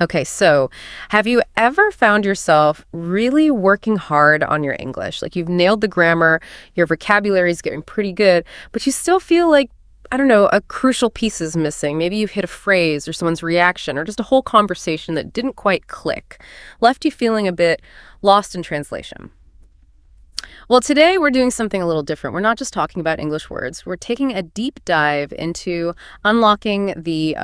Okay, so have you ever found yourself really working hard on your English? Like you've nailed the grammar, your vocabulary is getting pretty good, but you still feel like, I don't know, a crucial piece is missing. Maybe you've hit a phrase or someone's reaction or just a whole conversation that didn't quite click, left you feeling a bit lost in translation. Well, today we're doing something a little different. We're not just talking about English words. We're taking a deep dive into unlocking the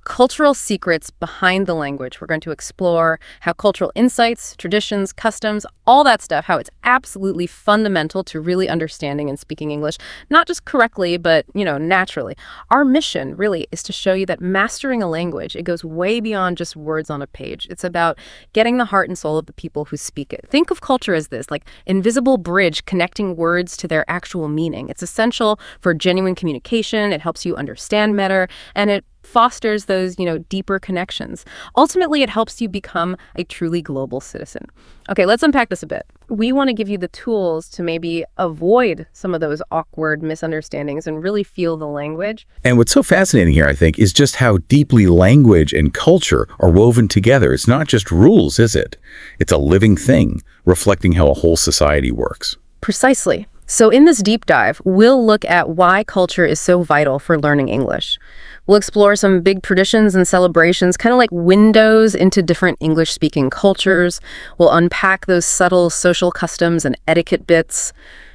cultural secrets behind the language. We're going to explore how cultural insights, traditions, customs, all that stuff, how it's absolutely fundamental to really understanding and speaking English, not just correctly, but, naturally. Our mission really is to show you that mastering a language, it goes way beyond just words on a page. It's about getting the heart and soul of the people who speak it. Think of culture as this, like invisible bridge connecting words to their actual meaning. It's essential for genuine communication. It helps you understand better, and it fosters those, deeper connections. Ultimately, it helps you become a truly global citizen. Okay, let's unpack this a bit. We want to give you the tools to maybe avoid some of those awkward misunderstandings and really feel the language. And what's so fascinating here, I think, is just how deeply language and culture are woven together. It's not just rules, is it? It's a living thing, reflecting how a whole society works. Precisely. So in this deep dive, we'll look at why culture is so vital for learning English. We'll explore some big traditions and celebrations, kind of like windows into different English-speaking cultures. We'll unpack those subtle social customs and etiquette bits,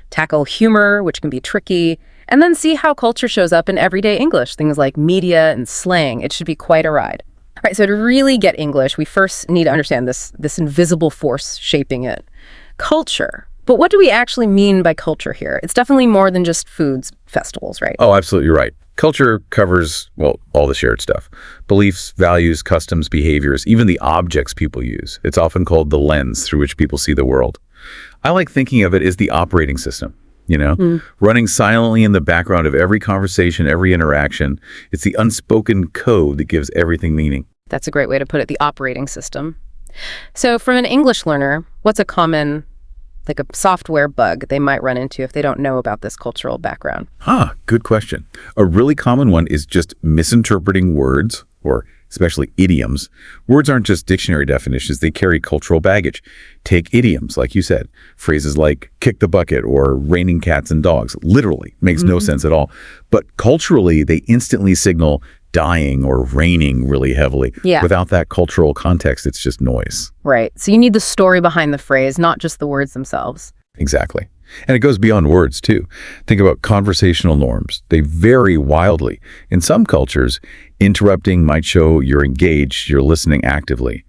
tackle humor, which can be tricky, and then see how culture shows up in everyday English, things like media and slang. It should be quite a ride. All right, so to really get English, we first need to understand this invisible force shaping it. Culture. But what do we actually mean by culture here? It's definitely more than just foods, festivals, right? Oh, absolutely right. Culture covers, well, all the shared stuff. Beliefs, values, customs, behaviors, even the objects people use. It's often called the lens through which people see the world. I like thinking of it as the operating system, running silently in the background of every conversation, every interaction. It's the unspoken code that gives everything meaning. That's a great way to put it, the operating system. So from an English learner, what's a common like a software bug they might run into if they don't know about this cultural background? Good question. A really common one is just misinterpreting words, or especially idioms. Words aren't just dictionary definitions, they carry cultural baggage. Take idioms, like you said. Phrases like kick the bucket or raining cats and dogs. Literally, makes no sense at all. But culturally, they instantly signal dying or raining really heavily. Yeah. Without that cultural context, it's just noise. Right. So you need the story behind the phrase, not just the words themselves. Exactly. And it goes beyond words, too. Think about conversational norms. They vary wildly. In some cultures, interrupting might show you're engaged, you're listening actively.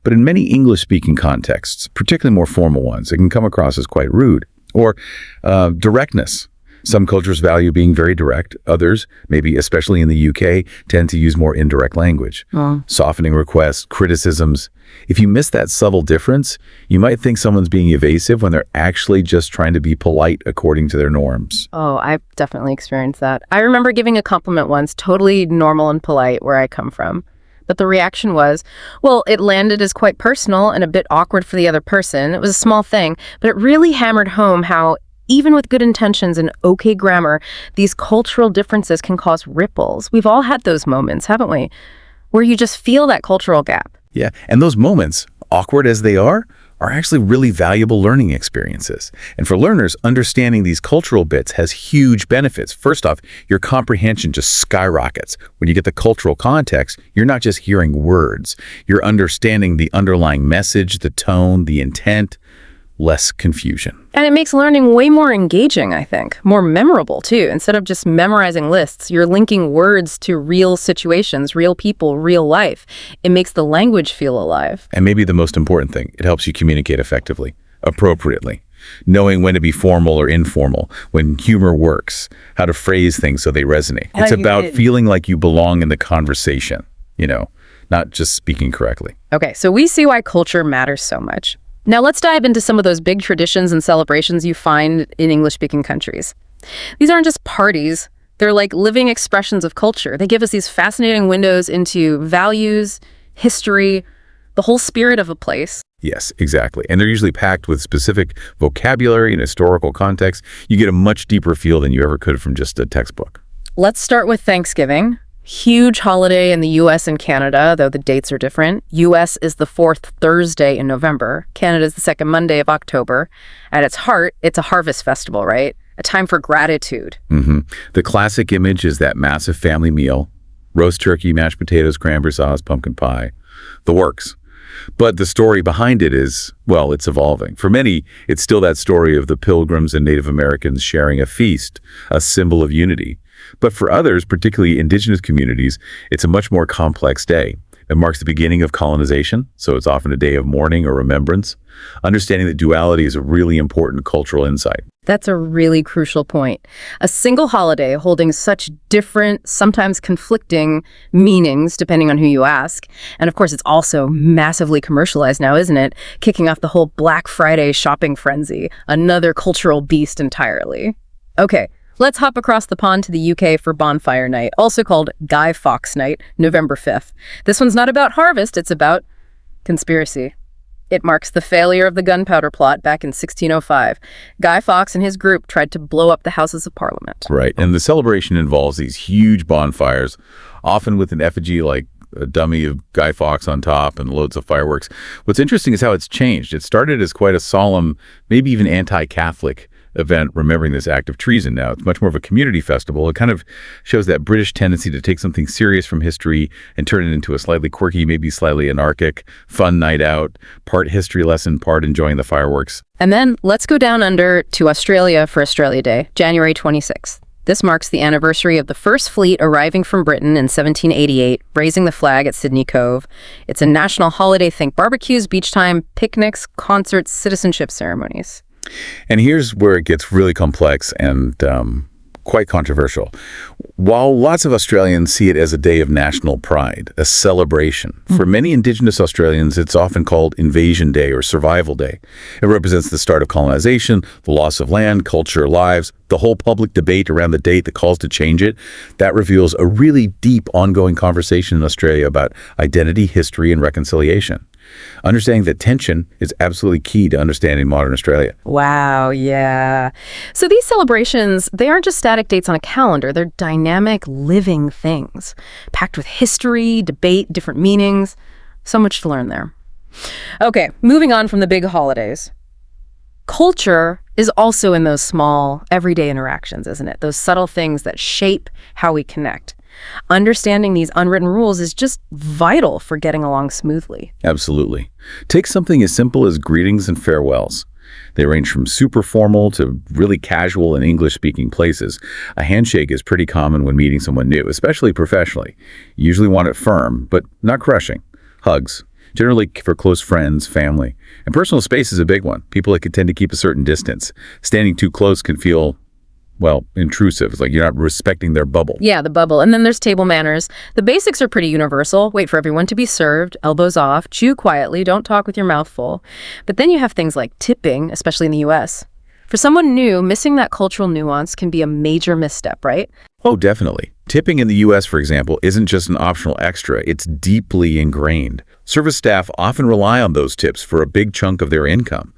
But in many English-speaking contexts, particularly more formal ones, it can come across as quite rude. Or directness. Some cultures value being very direct. Others, maybe especially in the UK, tend to use more indirect language. Softening requests, criticisms. If you miss that subtle difference, you might think someone's being evasive when they're actually just trying to be polite according to their norms. Oh, I've definitely experienced that. I remember giving a compliment once, totally normal and polite where I come from. But the reaction was, well, it landed as quite personal and a bit awkward for the other person. It was a small thing, but it really hammered home how even with good intentions and okay grammar, these cultural differences can cause ripples. We've all had those moments, haven't we? Where you just feel that cultural gap. Yeah, and those moments, awkward as they are actually really valuable learning experiences. And for learners, understanding these cultural bits has huge benefits. First off, your comprehension just skyrockets. When you get the cultural context, you're not just hearing words. You're understanding the underlying message, the tone, the intent. Less confusion. And it makes learning way more engaging, I think. More memorable, too. Instead of just memorizing lists, you're linking words to real situations, real people, real life. It makes the language feel alive. And maybe the most important thing, it helps you communicate effectively, appropriately. Knowing when to be formal or informal, when humor works, how to phrase things so they resonate. It's about feeling like you belong in the conversation, not just speaking correctly. Okay, so we see why culture matters so much. Now let's dive into some of those big traditions and celebrations you find in English-speaking countries. These aren't just parties. They're like living expressions of culture. They give us these fascinating windows into values, history, the whole spirit of a place. Yes, exactly. And they're usually packed with specific vocabulary and historical context. You get a much deeper feel than you ever could from just a textbook. Let's start with Thanksgiving. Huge holiday in the US and Canada, though the dates are different. US is the fourth Thursday in November. Canada is the second Monday of October. At its heart, it's a harvest festival, right? A time for gratitude. The classic image is that massive family meal: roast turkey, mashed potatoes, cranberry sauce, pumpkin pie, the works. But the story behind it is, well, it's evolving. For many, it's still that story of the Pilgrims and Native Americans sharing a feast, a symbol of unity. But for others, particularly indigenous communities, it's a much more complex day. It marks the beginning of colonization, so it's often a day of mourning or remembrance. Understanding that duality is a really important cultural insight. That's a really crucial point. A single holiday holding such different, sometimes conflicting meanings, depending on who you ask. And of course, it's also massively commercialized now, isn't it? Kicking off the whole Black Friday shopping frenzy, another cultural beast entirely. Okay, let's hop across the pond to the UK for Bonfire Night, also called Guy Fawkes Night, November 5th. This one's not about harvest, it's about conspiracy. It marks the failure of the gunpowder plot back in 1605. Guy Fawkes and his group tried to blow up the Houses of Parliament. Right, and the celebration involves these huge bonfires, often with an effigy like a dummy of Guy Fawkes on top and loads of fireworks. What's interesting is how it's changed. It started as quite a solemn, maybe even anti-Catholic event remembering this act of treason. Now it's much more of a community festival. It kind of shows that British tendency to take something serious from history and turn it into a slightly quirky, maybe slightly anarchic, fun night out, part history lesson, part enjoying the fireworks. And then let's go down under to Australia for Australia Day, January 26th. This marks the anniversary of the first fleet arriving from Britain in 1788, raising the flag at Sydney Cove. It's a national holiday. Think barbecues, beach time, picnics, concerts, citizenship ceremonies. And here's where it gets really complex and quite controversial. While lots of Australians see it as a day of national pride, a celebration, for many Indigenous Australians, it's often called Invasion Day or Survival Day. It represents the start of colonization, the loss of land, culture, lives, the whole public debate around the date, the calls to change it. That reveals a really deep, ongoing conversation in Australia about identity, history, and reconciliation. Understanding that tension is absolutely key to understanding modern Australia. Wow, yeah. So these celebrations, they aren't just static dates on a calendar. They're dynamic, living things, packed with history, debate, different meanings. So much to learn there. Okay, moving on from the big holidays. Culture is also in those small, everyday interactions, isn't it? Those subtle things that shape how we connect. Understanding these unwritten rules is just vital for getting along smoothly. Absolutely. Take something as simple as greetings and farewells. They range from super formal to really casual in English-speaking places. A handshake is pretty common when meeting someone new, especially professionally. You usually want it firm, but not crushing. Hugs, generally for close friends, family. And personal space is a big one. People that can tend to keep a certain distance. Standing too close can feel, well, intrusive. It's like you're not respecting their bubble. Yeah, the bubble. And then there's table manners. The basics are pretty universal. Wait for everyone to be served, elbows off, chew quietly, don't talk with your mouth full. But then you have things like tipping, especially in the US. For someone new, missing that cultural nuance can be a major misstep, right? Oh, definitely. Tipping in the U.S., for example, isn't just an optional extra. It's deeply ingrained. Service staff often rely on those tips for a big chunk of their income.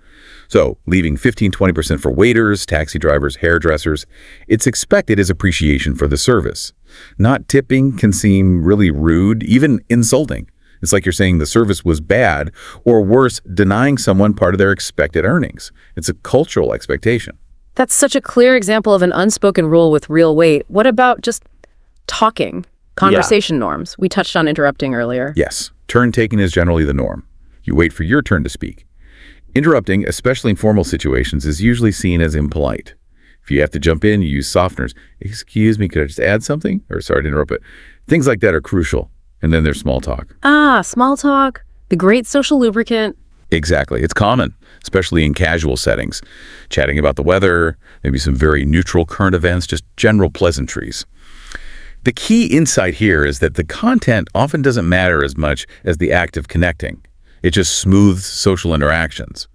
So, leaving 15-20% for waiters, taxi drivers, hairdressers, it's expected as appreciation for the service. Not tipping can seem really rude, even insulting. It's like you're saying the service was bad, or worse, denying someone part of their expected earnings. It's a cultural expectation. That's such a clear example of an unspoken rule with real weight. What about just talking? Conversation norms. We touched on interrupting earlier. Yes, turn taking is generally the norm. You wait for your turn to speak. Interrupting, especially in formal situations, is usually seen as impolite. If you have to jump in, you use softeners. Excuse me, could I just add something? Or sorry to interrupt, but things like that are crucial. And then there's small talk. Small talk. The great social lubricant. Exactly. It's common, especially in casual settings. Chatting about the weather, maybe some very neutral current events, just general pleasantries. The key insight here is that the content often doesn't matter as much as the act of connecting. It just smooths social interactions.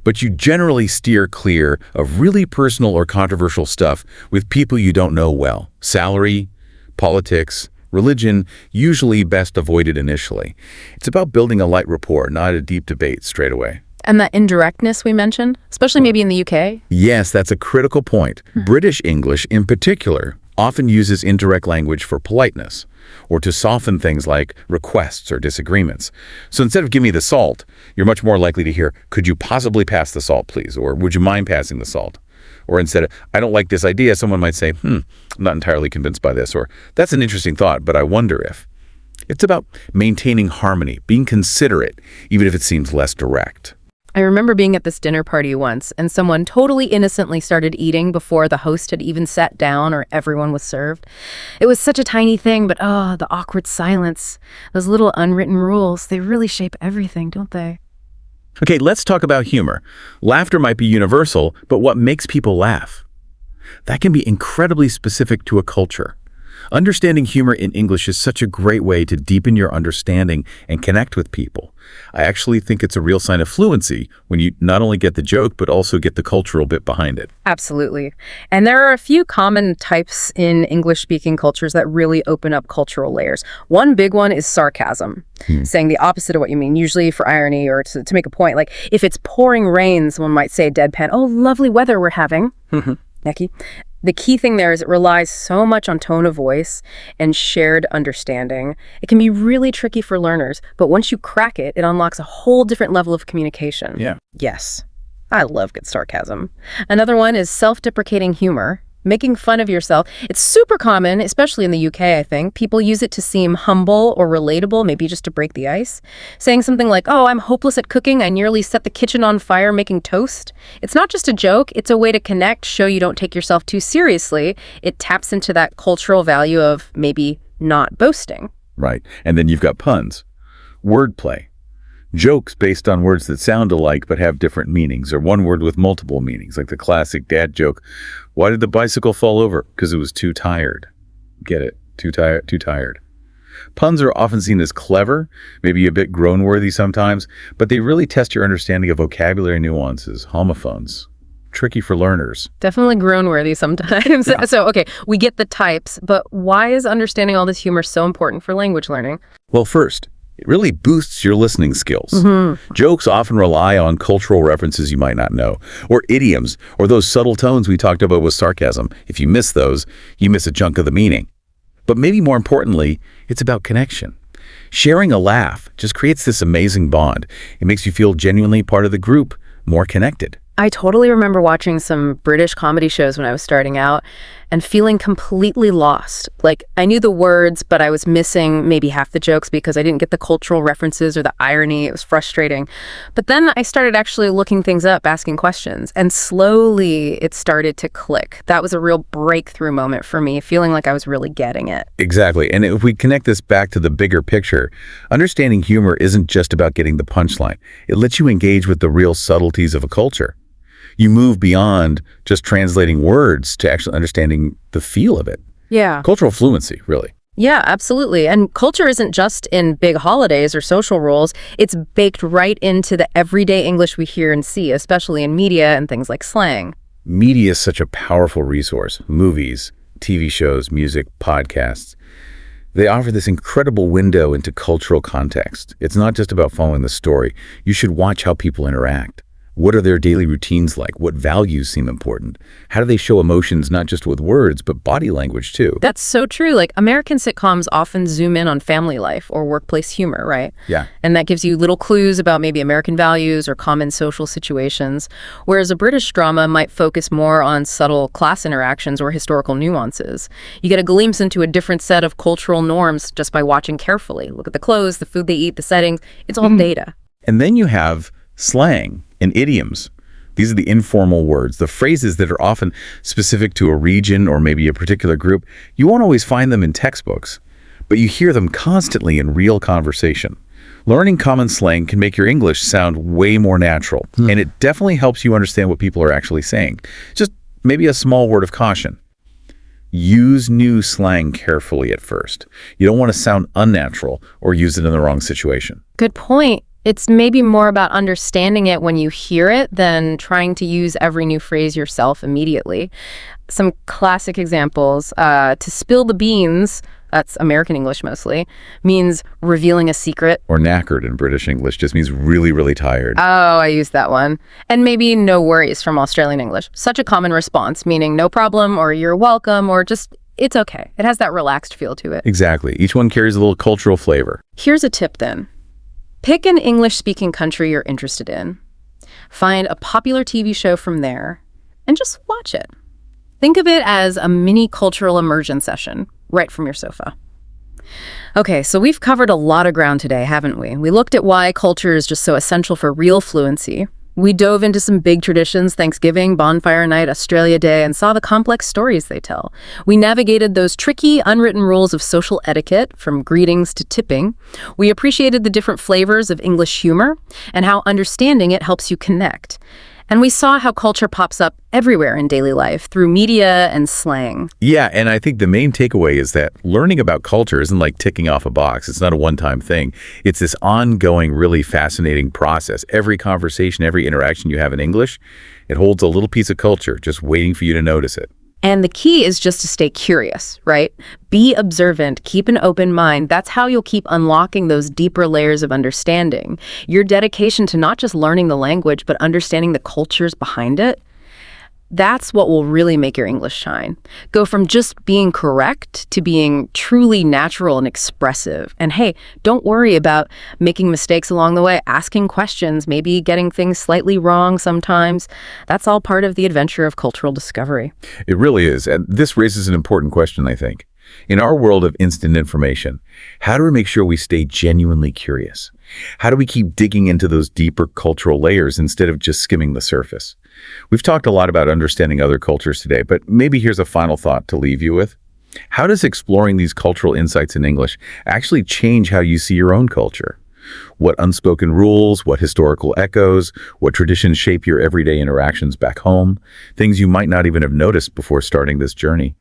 But you generally steer clear of really personal or controversial stuff with people you don't know well. Salary, politics, religion, usually best avoided initially. It's about building a light rapport, not a deep debate straight away. And that indirectness we mentioned, especially maybe in the UK? Yes, that's a critical point. British English, in particular, often uses indirect language for politeness. or to soften things like requests or disagreements. So instead of "give me the salt," you're much more likely to hear, "Could you possibly pass the salt, please?" Or "Would you mind passing the salt?" Or instead of "I don't like this idea," someone might say, I'm not entirely convinced by this," or "That's an interesting thought, but I wonder if." It's about maintaining harmony, being considerate, even if it seems less direct. I remember being at this dinner party once, and someone totally innocently started eating before the host had even sat down or everyone was served. It was such a tiny thing, but the awkward silence. Those little unwritten rules, they really shape everything, don't they? Okay, let's talk about humor. Laughter might be universal, but what makes people laugh? That can be incredibly specific to a culture. Understanding humor in English is such a great way to deepen your understanding and connect with people. I actually think it's a real sign of fluency when you not only get the joke, but also get the cultural bit behind it. Absolutely. And there are a few common types in English-speaking cultures that really open up cultural layers. One big one is sarcasm, saying the opposite of what you mean, usually for irony or to make a point. Like, if it's pouring rain, someone might say deadpan, "Oh, lovely weather we're having." Necky. The key thing there is it relies so much on tone of voice and shared understanding. It can be really tricky for learners, but once you crack it, it unlocks a whole different level of communication. Yeah. Yes, I love good sarcasm. Another one is self-deprecating humor. Making fun of yourself. It's super common, especially in the UK, I think. People use it to seem humble or relatable, maybe just to break the ice. Saying something like, "Oh, I'm hopeless at cooking. I nearly set the kitchen on fire making toast." It's not just a joke. It's a way to connect, show you don't take yourself too seriously. It taps into that cultural value of maybe not boasting. Right. And then you've got puns, wordplay, jokes based on words that sound alike but have different meanings, or one word with multiple meanings, like the classic dad joke, "Why did the bicycle fall over? Because it was too tired." Get it? Too tired. Too tired. Puns are often seen as clever, maybe a bit groan-worthy sometimes, but they really test your understanding of vocabulary nuances, homophones. Tricky for learners. Definitely groan-worthy sometimes. Yeah. So, okay, we get the types, but why is understanding all this humor so important for language learning? Well, first, it really boosts your listening skills. Jokes often rely on cultural references you might not know, or idioms, or those subtle tones we talked about with sarcasm. If you miss those, you miss a chunk of the meaning. But maybe more importantly, it's about connection. Sharing a laugh just creates this amazing bond. It makes you feel genuinely part of the group, more connected. I totally remember watching some British comedy shows when I was starting out and feeling completely lost. Like, I knew the words, but I was missing maybe half the jokes because I didn't get the cultural references or the irony. It was frustrating. But then I started actually looking things up, asking questions, and slowly it started to click. That was a real breakthrough moment for me, feeling like I was really getting it. Exactly. And if we connect this back to the bigger picture, understanding humor isn't just about getting the punchline. It lets you engage with the real subtleties of a culture. You move beyond just translating words to actually understanding the feel of it. Yeah. Cultural fluency, really. Yeah, absolutely. And culture isn't just in big holidays or social rules. It's baked right into the everyday English we hear and see, especially in media and things like slang. Media is such a powerful resource. Movies, TV shows, music, podcasts. They offer this incredible window into cultural context. It's not just about following the story. You should watch how people interact. What are their daily routines like? What values seem important? How do they show emotions not just with words, but body language too? That's so true. Like, American sitcoms often zoom in on family life or workplace humor, right? Yeah. And that gives you little clues about maybe American values or common social situations, whereas a British drama might focus more on subtle class interactions or historical nuances. You get a glimpse into a different set of cultural norms just by watching carefully. Look at the clothes, the food they eat, the settings. It's all data. And then you have slang and idioms. These are the informal words, the phrases that are often specific to a region or maybe a particular group. You won't always find them in textbooks, but you hear them constantly in real conversation. Learning common slang can make your English sound way more natural, and it definitely helps you understand what people are actually saying. Just maybe a small word of caution. Use new slang carefully at first. You don't want to sound unnatural or use it in the wrong situation. Good point. It's maybe more about understanding it when you hear it than trying to use every new phrase yourself immediately. Some classic examples, to spill the beans, that's American English mostly, means revealing a secret. Or knackered in British English just means really, really tired. Oh, I used that one. And maybe no worries from Australian English. Such a common response, meaning no problem or you're welcome or just it's okay. It has that relaxed feel to it. Exactly. Each one carries a little cultural flavor. Here's a tip then. Pick an English-speaking country you're interested in. Find a popular TV show from there and just watch it. Think of it as a mini cultural immersion session right from your sofa. Okay, so we've covered a lot of ground today, haven't we? We looked at why culture is just so essential for real fluency. We dove into some big traditions, Thanksgiving, Bonfire Night, Australia Day, and saw the complex stories they tell. We navigated those tricky, unwritten rules of social etiquette, from greetings to tipping. We appreciated the different flavors of English humor and how understanding it helps you connect. And we saw how culture pops up everywhere in daily life through media and slang. Yeah, and I think the main takeaway is that learning about culture isn't like ticking off a box. It's not a one-time thing. It's this ongoing, really fascinating process. Every conversation, every interaction you have in English, it holds a little piece of culture just waiting for you to notice it. And the key is just to stay curious, right? Be observant, keep an open mind. That's how you'll keep unlocking those deeper layers of understanding. Your dedication to not just learning the language, but understanding the cultures behind it. That's what will really make your English shine. Go from just being correct to being truly natural and expressive. And hey, don't worry about making mistakes along the way, asking questions, maybe getting things slightly wrong sometimes. That's all part of the adventure of cultural discovery. It really is. And this raises an important question, I think. In our world of instant information, how do we make sure we stay genuinely curious? How do we keep digging into those deeper cultural layers instead of just skimming the surface? We've talked a lot about understanding other cultures today, but maybe here's a final thought to leave you with. How does exploring these cultural insights in English actually change how you see your own culture? What unspoken rules, what historical echoes, what traditions shape your everyday interactions back home? Things you might not even have noticed before starting this journey.